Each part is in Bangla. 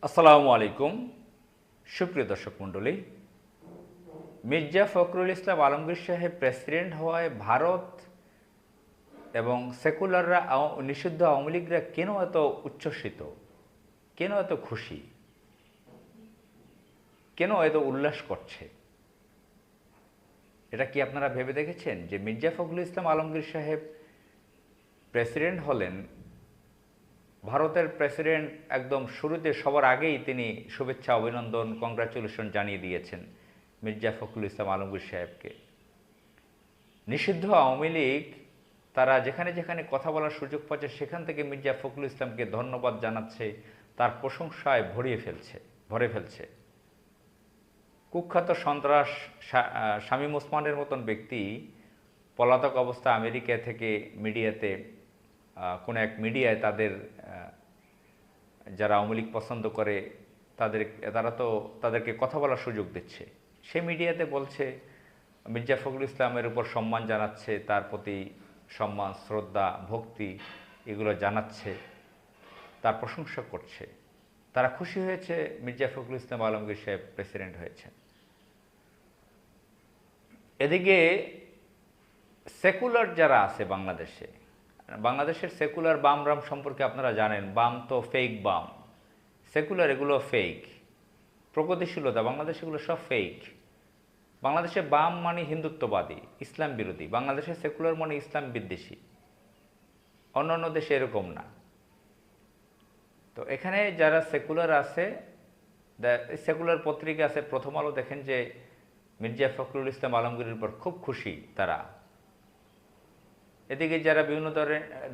আসসালামু আলাইকুম সুপ্রিয় দর্শক মণ্ডলী। মির্জা ফখরুল ইসলাম আলমগীর সাহেব প্রেসিডেন্ট হওয়ায় ভারত এবং সেকুলাররা নিষিদ্ধ আওয়ামী লীগরা কেন এত উচ্ছ্বসিত, কেন এত খুশি, কেন এত উল্লাস করছে? এটা কি আপনারা ভেবে দেখেছেন যে মির্জা ফখরুল ইসলাম আলমগীর সাহেব প্রেসিডেন্ট হলেন, ভারতের প্রেসিডেন্ট একদম শুরুতে সবার আগেই তিনি শুভেচ্ছা, অভিনন্দন, কংগ্রাচুলেশন জানিয়ে দিয়েছেন মির্জা ফখরুল ইসলাম আলমগীর সাহেবকে। নিষিদ্ধ আওয়ামী লীগ তারা যেখানে যেখানে কথা বলার সুযোগ পাচ্ছে সেখান থেকে মির্জা ফখরুল ইসলামকে ধন্যবাদ জানাচ্ছে, তার প্রশংসায় ভরে ফেলছে। কুখ্যাত সন্ত্রাস শামীম ওসমানের মতন ব্যক্তি পলাতক অবস্থা আমেরিকা থেকে মিডিয়াতে, কোনো এক মিডিয়ায় তাদের যারা আওয়ামী লীগ পছন্দ করে তাদেরকে কথা বলার সুযোগ দিচ্ছে। সে মিডিয়াতে বলছে মির্জা ফখরুল ইসলামের উপর সম্মান জানাচ্ছে, তার প্রতি সম্মান, শ্রদ্ধা, ভক্তি এগুলো জানাচ্ছে, তার প্রশংসা করছে। তারা খুশি হয়েছে মির্জা ফখরুল ইসলাম আলমগীর সাহেব প্রেসিডেন্ট হয়েছেন। এদিকে সেকুলার যারা আছে বাংলাদেশের সেকুলার বাম রাম সম্পর্কে আপনারা জানেন, বাম তো ফেক বাম, সেকুলার এগুলো ফেক, প্রগতিশীলতা বাংলাদেশ এগুলো সব ফেক। বাংলাদেশে বাম মানে হিন্দুত্ববাদী, ইসলাম বিরোধী, বাংলাদেশে সেকুলার মানে ইসলাম বিদ্বেষী। অন্যান্য দেশে এরকম না। তো এখানে যারা সেকুলার আছে, সেকুলার পত্রিকা আছে, প্রথম আলো দেখেন যে মির্জা ফখরুল ইসলাম আলমগীরের উপর খুব খুশি তারা। এদিকে যারা বিভিন্ন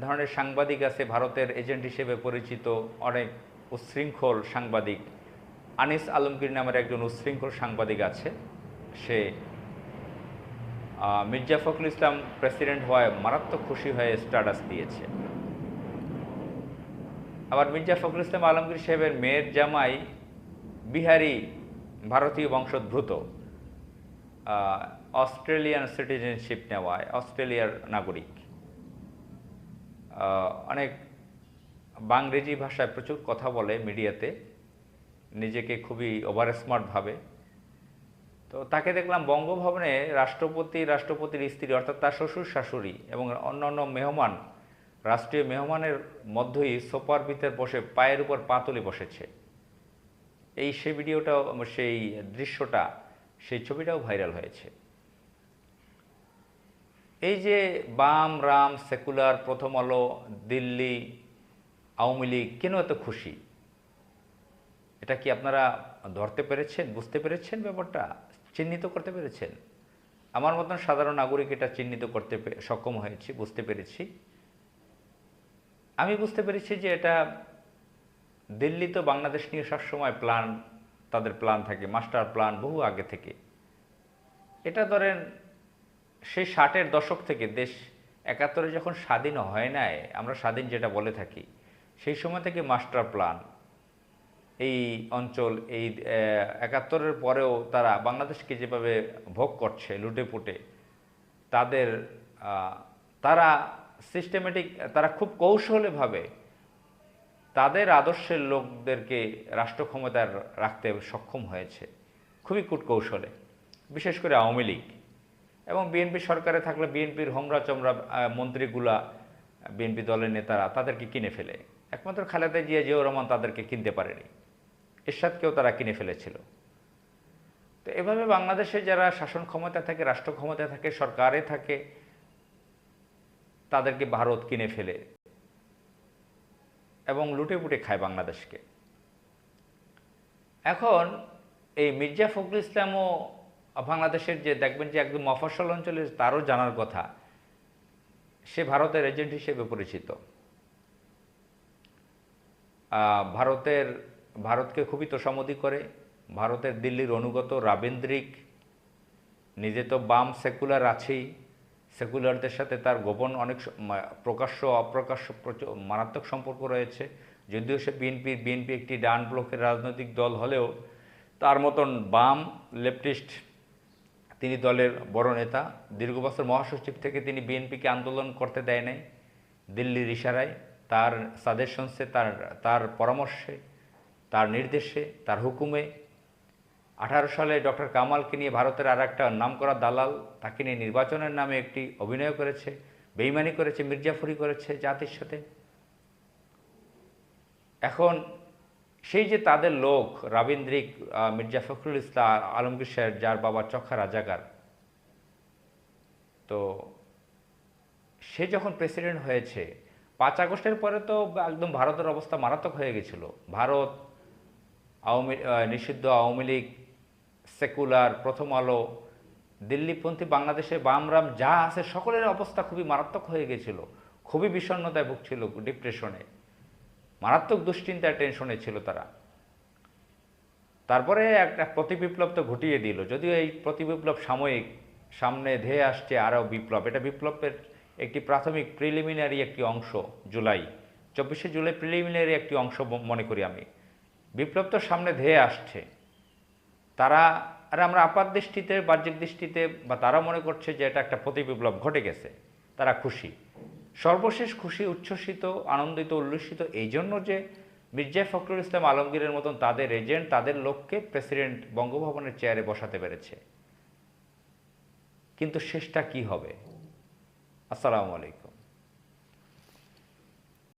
ধরনের সাংবাদিক আছে, ভারতের এজেন্ট হিসেবে পরিচিত অনেক উচ্ছৃঙ্খল সাংবাদিক, আনিস আলমগীর নামের একজন উচ্ছৃঙ্খল সাংবাদিক আছে, সে মির্জা ফখরুল ইসলাম প্রেসিডেন্ট হওয়ায় মারাত্মক খুশি হয়ে স্ট্যাটাস দিয়েছে। আবার মির্জা ফখরুল ইসলাম আলমগীর সাহেবের মেয়ের জামাই বিহারি, ভারতীয় বংশোদ্ভূত, অস্ট্রেলিয়ান সিটিজেনশিপ নেওয়ায় অস্ট্রেলিয়ার নাগরিক, অনেক বাংরেজি ভাষায় প্রচুর কথা বলে মিডিয়াতে, নিজেকে খুবই ওভার স্মার্ট ভাবে। তো তাকে দেখলাম বঙ্গভবনে রাষ্ট্রপতির স্ত্রী অর্থাৎ তার শ্বশুর শাশুড়ি এবং অন্যান্য মেহমান, রাষ্ট্রীয় মেহমানের মধ্যেই সোফার ভিতর বসে পায়ের উপর পা তুলে বসেছে। সেই ভিডিওটাও, সেই দৃশ্যটা, সেই ছবিটাও ভাইরাল হয়েছে। এই যে বাম রাম সেকুলার, প্রথম আলো, দিল্লি আওয়ামী লীগ কেন এত খুশি, এটা কি আপনারা ধরতে পেরেছেন, বুঝতে পেরেছেন? ব্যাপারটা চিহ্নিত করতে পেরেছেন? আমার মতন সাধারণ নাগরিক এটা চিহ্নিত করতে সক্ষম হয়েছি, বুঝতে পেরেছি। আমি বুঝতে পেরেছি যে এটা দিল্লি তো বাংলাদেশ নিয়ে সবসময় তাদের প্ল্যান থাকে, মাস্টার প্ল্যান বহু আগে থেকে। এটা ধরেন সেই 60-এর দশক থেকে, দেশ 71-এ যখন স্বাধীন হয় নাই, আমরা স্বাধীন যেটা বলে থাকি, সেই সময় থেকে মাস্টার প্ল্যান। এই অঞ্চল, এই 71-এর পরেও তারা বাংলাদেশকে যেভাবে ভোগ করছে লুটেপুটে, তাদের তারা সিস্টেমেটিক, তারা খুব কৌশলীভাবে তাদের আদর্শের লোকদেরকে রাষ্ট্র ক্ষমতায় রাখতে সক্ষম হয়েছে, খুবই কূটকৌশলে। বিশেষ করে আওয়ামী লীগ এবং বিএনপি সরকারে থাকলে বিএনপির হোমরা চমরা মন্ত্রীগুলা, বিএনপি দলের নেতারা তাদেরকে কিনে ফেলে। একমাত্র খালেদা জিয়াউর রহমান তাদেরকে কিনতে পারেনি, এরশাদকেও তারা কিনে ফেলেছিল। তো এভাবে বাংলাদেশে যারা শাসন ক্ষমতা থাকে, রাষ্ট্র ক্ষমতায় থাকে, সরকারে থাকে, তাদেরকে ভারত কিনে ফেলে এবং লুটেপুটে খায় বাংলাদেশকে। এখন এই মির্জা ফখরুল ইসলামও বাংলাদেশের, যে দেখবেন যে একদম মফস্বল অঞ্চলে, তারও জানার কথা, সে ভারতের এজেন্ট হিসেবে পরিচিত। ভারতকে খুবই তোষামোদী করে, ভারতের দিল্লির অনুগত, রাবীন্দ্রিক, নিজে তো বাম সেকুলার আছেই, সেকুলারদের সাথে তার গোপন অনেক প্রকাশ্য অপ্রকাশ্য মারাত্মক সম্পর্ক রয়েছে। যদিও সে বিএনপি একটি ডান ব্লকের রাজনৈতিক দল হলেও তার মতন বাম লেফটিস্ট তিনি দলের বড় নেতা। দীর্ঘ বছর মহাসচিব থেকে তিনি বিএনপিকে আন্দোলন করতে দেয় নাই, দিল্লির ইশারায়, তার সাজেশনসে, তার পরামর্শে তার নির্দেশে, তার হুকুমে 18 সালে ডক্টর কামালকে নিয়ে ভারতের আর একটা নামকরা দালাল তাকে নিয়ে নির্বাচনের নামে একটি অভিনয় করেছে, বেইমানি করেছে, মির্জাফরি করেছে জাতির সাথে। এখন সেই যে তাদের লোক রাবীন্দ্রিক মির্জা ফখরুল ইসলাম আলমগীর সাহেব, যার বাবা চোখা রাজাকার, তো সে যখন প্রেসিডেন্ট হয়েছে 5 আগস্টের পরে তো একদম ভারতের অবস্থা মারাত্মক হয়ে গেছিল। ভারত, নিষিদ্ধ আওয়ামী লীগ, সেকুলার, প্রথম আলো, দিল্লিপন্থী বাংলাদেশে বামরাম যা আছে সকলের অবস্থা খুবই মারাত্মক হয়ে গেছিল, খুবই বিষণ্ণতায় ভুগছিল, ডিপ্রেশনে, মারাত্মক দুশ্চিন্তায়, টেনশনে ছিল তারা। তারপরে একটা প্রতিবিপ্লব তো ঘটিয়ে দিল, যদিও এই প্রতিবিপ্লব সাময়িক, সামনে ধেয়ে আসছে আরও বিপ্লব। এটা বিপ্লবের একটি প্রাথমিক প্রিলিমিনারি একটি অংশ। জুলাই 24শে জুলাই প্রিলিমিনারি একটি অংশ মনে করি আমি। বিপ্লব তো সামনে ধেয়ে আসছে। তারা, আর আমরা আপাত দৃষ্টিতে, বাহ্যিক দৃষ্টিতে, বা তারা মনে করছে যে এটা একটা প্রতিবিপ্লব ঘটে গেছে, তারা খুশি। সর্বশেষ খুশি, উচ্ছ্বসিত, আনন্দিত, উল্লসিত এই জন্য যে মির্জা ফখরুল ইসলাম আলমগীরের মতন তাদের এজেন্ট, তাদের লোককে প্রেসিডেন্ট বঙ্গভবনের চেয়ারে বসাতে পেরেছে। কিন্তু শেষটা কি হবে? আসসালামু আলাইকুম।